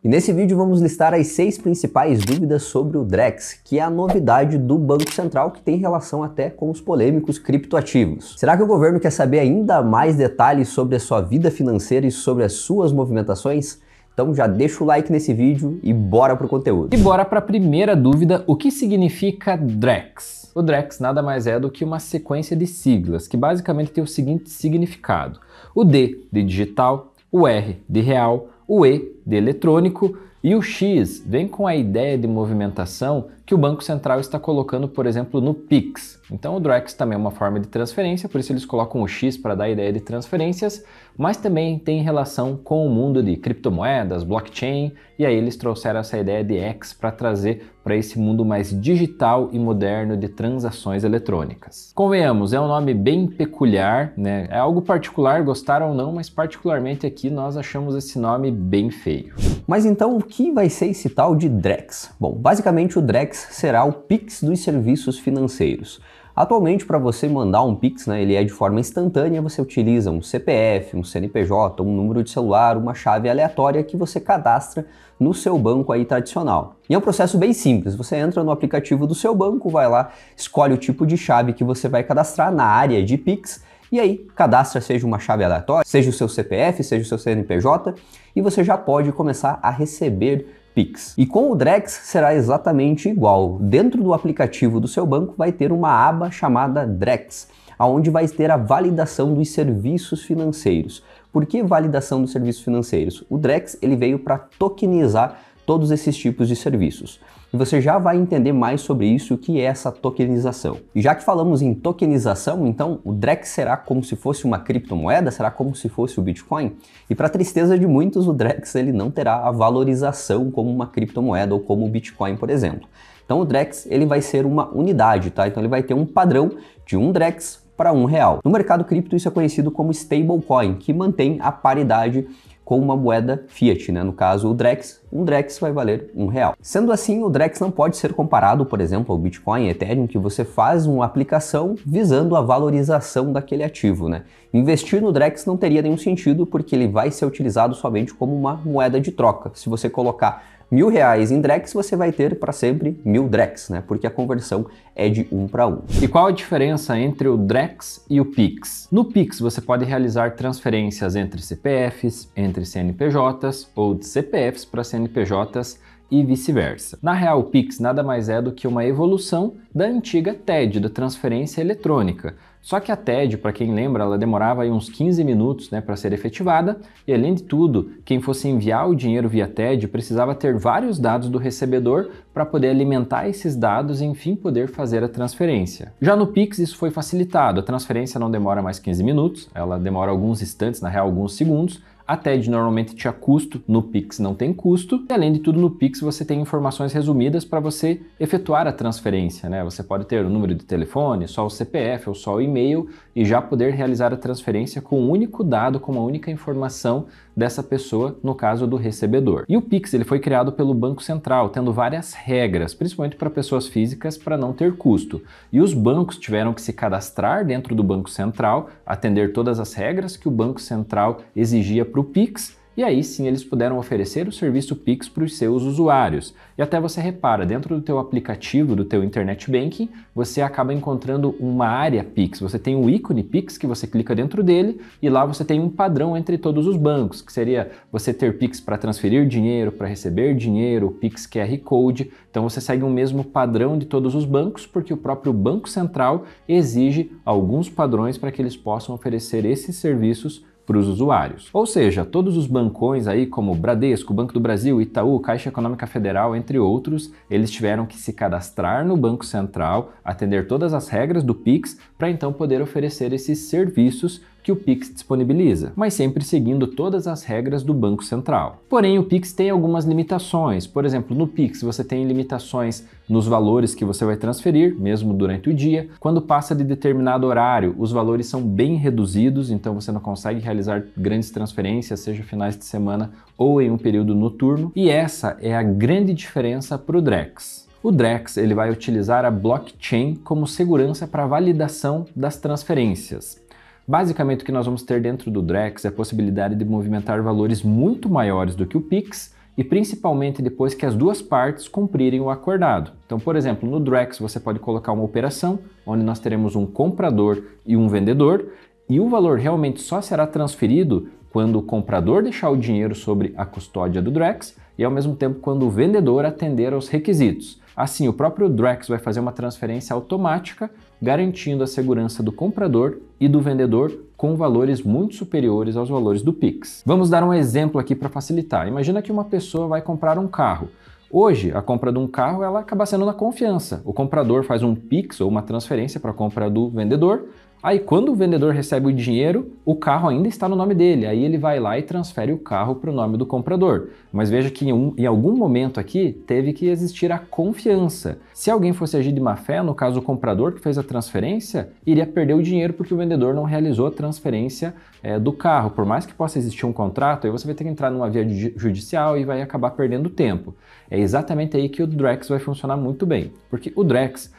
E nesse vídeo vamos listar as 6 principais dúvidas sobre o Drex, que é a novidade do Banco Central que tem relação até com os polêmicos criptoativos. Será que o governo quer saber ainda mais detalhes sobre a sua vida financeira e sobre as suas movimentações? Então já deixa o like nesse vídeo e bora pro conteúdo. E bora para a primeira dúvida, o que significa Drex? O Drex nada mais é do que uma sequência de siglas, que basicamente tem o seguinte significado. O D de digital, o R de real, o E de eletrônico e o X vem com a ideia de movimentação que o Banco Central está colocando, por exemplo, no Pix. Então o Drex também é uma forma de transferência, por isso eles colocam o X para dar a ideia de transferências, mas também tem relação com o mundo de criptomoedas, blockchain, e aí eles trouxeram essa ideia de X para trazer para esse mundo mais digital e moderno de transações eletrônicas. Convenhamos, é um nome bem peculiar, né? É algo particular, gostaram ou não, mas particularmente aqui nós achamos esse nome bem feio. Mas então o que vai ser esse tal de Drex? Bom, basicamente o Drex será o Pix dos serviços financeiros. Atualmente, para você mandar um Pix, ele é de forma instantânea, você utiliza um CPF, um CNPJ, um número de celular, uma chave aleatória que você cadastra no seu banco aí tradicional. E é um processo bem simples, você entra no aplicativo do seu banco, vai lá, escolhe o tipo de chave que você vai cadastrar na área de Pix, e aí cadastra seja uma chave aleatória, seja o seu CPF, seja o seu CNPJ, e você já pode começar a receber Pix. E com o Drex será exatamente igual. Dentro do aplicativo do seu banco vai ter uma aba chamada Drex, onde vai ter a validação dos serviços financeiros. Por que validação dos serviços financeiros? O Drex ele veio para tokenizar todos esses tipos de serviços. E você já vai entender mais sobre isso, o que é essa tokenização. E já que falamos em tokenização, então o Drex será como se fosse uma criptomoeda? Será como se fosse o Bitcoin? E para tristeza de muitos, o Drex ele não terá a valorização como uma criptomoeda ou como o Bitcoin, por exemplo. Então o Drex ele vai ser uma unidade, tá? Então ele vai ter um padrão de um Drex para R$1. No mercado cripto isso é conhecido como stablecoin, que mantém a paridade com uma moeda fiat, no caso o Drex, um Drex vai valer R$1. Sendo assim, o Drex não pode ser comparado, por exemplo, ao Bitcoin, Ethereum, que você faz uma aplicação visando a valorização daquele ativo, Investir no Drex não teria nenhum sentido, porque ele vai ser utilizado somente como uma moeda de troca. Se você colocar R$1.000 em Drex, você vai ter para sempre 1000 Drex, porque a conversão é de 1 para 1. E qual a diferença entre o Drex e o Pix? No Pix você pode realizar transferências entre CPFs, entre CNPJs ou de CPFs para CNPJs e vice-versa. Na real, o Pix nada mais é do que uma evolução da antiga TED, da transferência eletrônica. Só que a TED, para quem lembra, ela demorava aí uns 15 minutos para ser efetivada e, além de tudo, quem fosse enviar o dinheiro via TED precisava ter vários dados do recebedor para poder alimentar esses dados e, enfim, poder fazer a transferência. Já no Pix isso foi facilitado, a transferência não demora mais 15 minutos, ela demora alguns instantes, na real alguns segundos. A TED normalmente tinha custo, no Pix não tem custo, e além de tudo no Pix você tem informações resumidas para você efetuar a transferência, Você pode ter o número de telefone, só o CPF ou só o e-mail e já poder realizar a transferência com um único dado, com uma única informação dessa pessoa, no caso do recebedor. E o Pix ele foi criado pelo Banco Central, tendo várias regras, principalmente para pessoas físicas, para não ter custo. E os bancos tiveram que se cadastrar dentro do Banco Central, atender todas as regras que o Banco Central exigia para o Pix, e aí sim eles puderam oferecer o serviço Pix para os seus usuários. E até você repara, dentro do teu aplicativo, do teu Internet Banking, você acaba encontrando uma área Pix. Você tem um ícone Pix que você clica dentro dele e lá você tem um padrão entre todos os bancos, que seria você ter Pix para transferir dinheiro, para receber dinheiro, Pix QR Code. Então você segue o mesmo padrão de todos os bancos, porque o próprio Banco Central exige alguns padrões para que eles possam oferecer esses serviços para os usuários. Ou seja, todos os bancões aí como Bradesco, Banco do Brasil, Itaú, Caixa Econômica Federal, entre outros, eles tiveram que se cadastrar no Banco Central, atender todas as regras do Pix para então poder oferecer esses serviços que o Pix disponibiliza, mas sempre seguindo todas as regras do Banco Central. Porém, o Pix tem algumas limitações. Por exemplo, no Pix você tem limitações nos valores que você vai transferir, mesmo durante o dia. Quando passa de determinado horário, os valores são bem reduzidos, então você não consegue realizar grandes transferências, seja finais de semana ou em um período noturno. E essa é a grande diferença para o Drex. O Drex ele vai utilizar a blockchain como segurança para validação das transferências. Basicamente, o que nós vamos ter dentro do Drex é a possibilidade de movimentar valores muito maiores do que o Pix e principalmente depois que as duas partes cumprirem o acordado. Então, por exemplo, no Drex você pode colocar uma operação onde nós teremos um comprador e um vendedor, e o valor realmente só será transferido quando o comprador deixar o dinheiro sobre a custódia do Drex e ao mesmo tempo quando o vendedor atender aos requisitos. Assim, o próprio Drex vai fazer uma transferência automática, garantindo a segurança do comprador e do vendedor com valores muito superiores aos valores do Pix. Vamos dar um exemplo aqui para facilitar. Imagina que uma pessoa vai comprar um carro. Hoje, a compra de um carro ela acaba sendo na confiança. O comprador faz um Pix ou uma transferência para a compra do vendedor. Aí, quando o vendedor recebe o dinheiro, o carro ainda está no nome dele. Aí ele vai lá e transfere o carro para o nome do comprador. Mas veja que em algum momento aqui teve que existir a confiança. Se alguém fosse agir de má fé, no caso o comprador que fez a transferência, iria perder o dinheiro porque o vendedor não realizou a transferência do carro. Por mais que possa existir um contrato, aí você vai ter que entrar numa via judicial e vai acabar perdendo tempo. É exatamente aí que o Drex vai funcionar muito bem. Porque o Drex,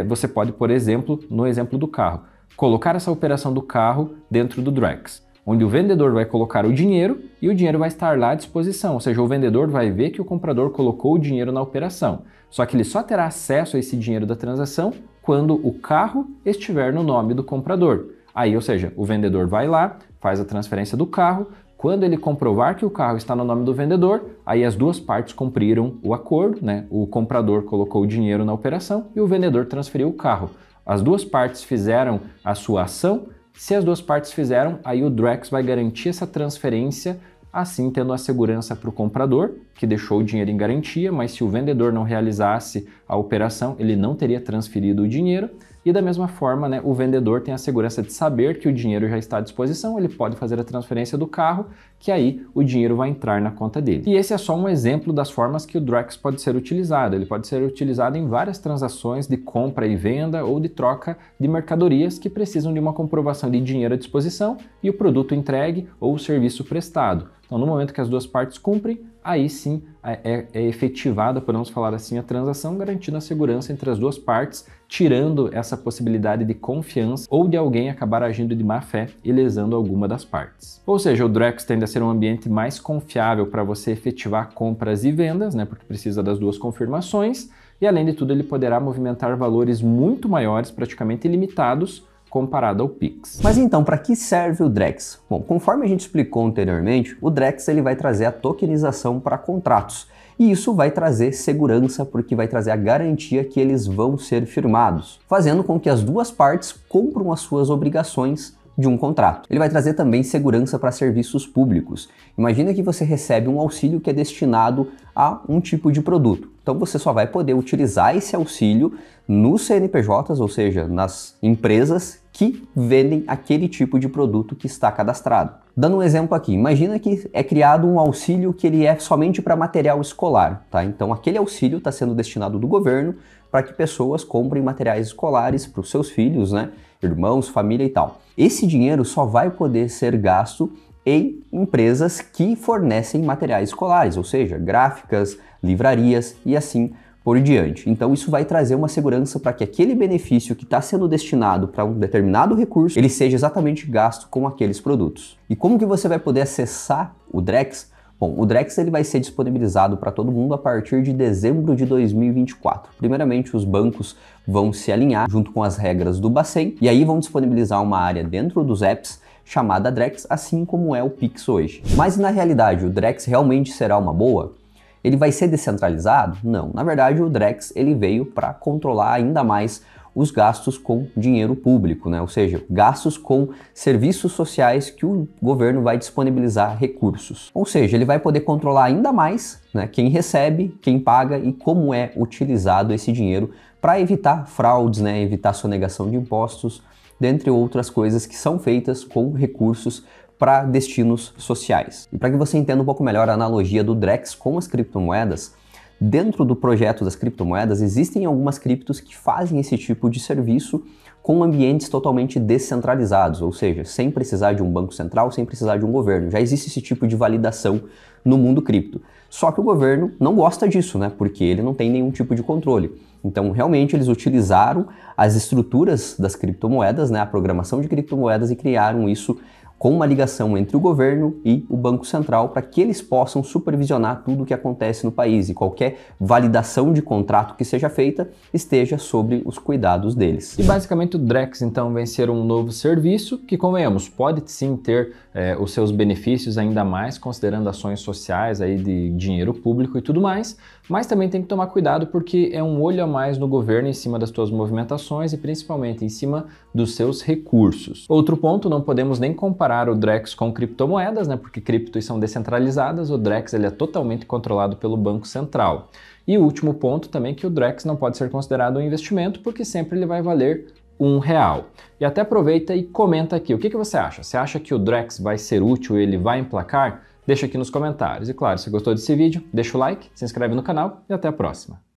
você pode, por exemplo, no exemplo do carro, colocar essa operação do carro dentro do Drex, onde o vendedor vai colocar o dinheiro e o dinheiro vai estar lá à disposição, ou seja, o vendedor vai ver que o comprador colocou o dinheiro na operação, só que ele só terá acesso a esse dinheiro da transação quando o carro estiver no nome do comprador. Aí, ou seja, o vendedor vai lá, faz a transferência do carro, quando ele comprovar que o carro está no nome do vendedor, aí as duas partes cumpriram o acordo, né? O comprador colocou o dinheiro na operação e o vendedor transferiu o carro. As duas partes fizeram a sua ação. Se as duas partes fizeram, aí o Drex vai garantir essa transferência, assim tendo a segurança para o comprador, que deixou o dinheiro em garantia, mas se o vendedor não realizasse a operação, ele não teria transferido o dinheiro. E da mesma forma, né, o vendedor tem a segurança de saber que o dinheiro já está à disposição, ele pode fazer a transferência do carro, que aí o dinheiro vai entrar na conta dele. E esse é só um exemplo das formas que o Drex pode ser utilizado. Ele pode ser utilizado em várias transações de compra e venda ou de troca de mercadorias que precisam de uma comprovação de dinheiro à disposição e o produto entregue ou o serviço prestado. Então, no momento que as duas partes cumprem, aí sim é efetivada, podemos falar assim, a transação, garantindo a segurança entre as duas partes, tirando essa possibilidade de confiança ou de alguém acabar agindo de má fé e lesando alguma das partes. Ou seja, o Drex tende a ser um ambiente mais confiável para você efetivar compras e vendas, né, porque precisa das duas confirmações, e além de tudo ele poderá movimentar valores muito maiores, praticamente ilimitados, comparado ao Pix. Mas então, para que serve o Drex? Bom, conforme a gente explicou anteriormente, o Drex ele vai trazer a tokenização para contratos. E isso vai trazer segurança, porque vai trazer a garantia que eles vão ser firmados, fazendo com que as duas partes cumpram as suas obrigações de um contrato. Ele vai trazer também segurança para serviços públicos. Imagina que você recebe um auxílio que é destinado a um tipo de produto. Então você só vai poder utilizar esse auxílio nos CNPJs, ou seja, nas empresas que vendem aquele tipo de produto que está cadastrado. Dando um exemplo aqui, imagina que é criado um auxílio que ele é somente para material escolar, tá? Então aquele auxílio está sendo destinado do governo para que pessoas comprem materiais escolares para os seus filhos, né? Irmãos, família e tal. Esse dinheiro só vai poder ser gasto em empresas que fornecem materiais escolares, ou seja, gráficas, livrarias e assim por diante. Então isso vai trazer uma segurança para que aquele benefício que está sendo destinado para um determinado recurso, ele seja exatamente gasto com aqueles produtos. E como que você vai poder acessar o Drex? Bom, o Drex ele vai ser disponibilizado para todo mundo a partir de dezembro de 2024. Primeiramente, os bancos vão se alinhar junto com as regras do Bacen e aí vão disponibilizar uma área dentro dos apps chamada Drex, assim como é o Pix hoje. Mas na realidade, o Drex realmente será uma boa? Ele vai ser descentralizado? Não. Na verdade, o Drex ele veio para controlar ainda mais os gastos com dinheiro público, né? Ou seja, gastos com serviços sociais que o governo vai disponibilizar recursos. Ou seja, ele vai poder controlar ainda mais, né, quem recebe, quem paga e como é utilizado esse dinheiro para evitar fraudes, né, evitar sonegação de impostos, dentre outras coisas que são feitas com recursos para destinos sociais. E para que você entenda um pouco melhor a analogia do Drex com as criptomoedas, dentro do projeto das criptomoedas existem algumas criptos que fazem esse tipo de serviço com ambientes totalmente descentralizados, ou seja, sem precisar de um banco central, sem precisar de um governo. Já existe esse tipo de validação no mundo cripto. Só que o governo não gosta disso, né? Porque ele não tem nenhum tipo de controle. Então, realmente, eles utilizaram as estruturas das criptomoedas, né? A programação de criptomoedas e criaram isso com uma ligação entre o governo e o Banco Central para que eles possam supervisionar tudo o que acontece no país e qualquer validação de contrato que seja feita esteja sob os cuidados deles. E basicamente o Drex então vem ser um novo serviço que, convenhamos, pode sim ter os seus benefícios ainda mais, considerando ações sociais aí de dinheiro público e tudo mais, mas também tem que tomar cuidado porque é um olho a mais no governo em cima das suas movimentações e principalmente em cima dos seus recursos. Outro ponto, não podemos nem comparar o Drex com criptomoedas, né, porque criptos são descentralizadas, o Drex ele é totalmente controlado pelo Banco Central. E o último ponto também que o Drex não pode ser considerado um investimento porque sempre ele vai valer R$1. E até aproveita e comenta aqui, o que você acha? Você acha que o Drex vai ser útil e ele vai emplacar? Deixa aqui nos comentários. E claro, se gostou desse vídeo, deixa o like, se inscreve no canal e até a próxima.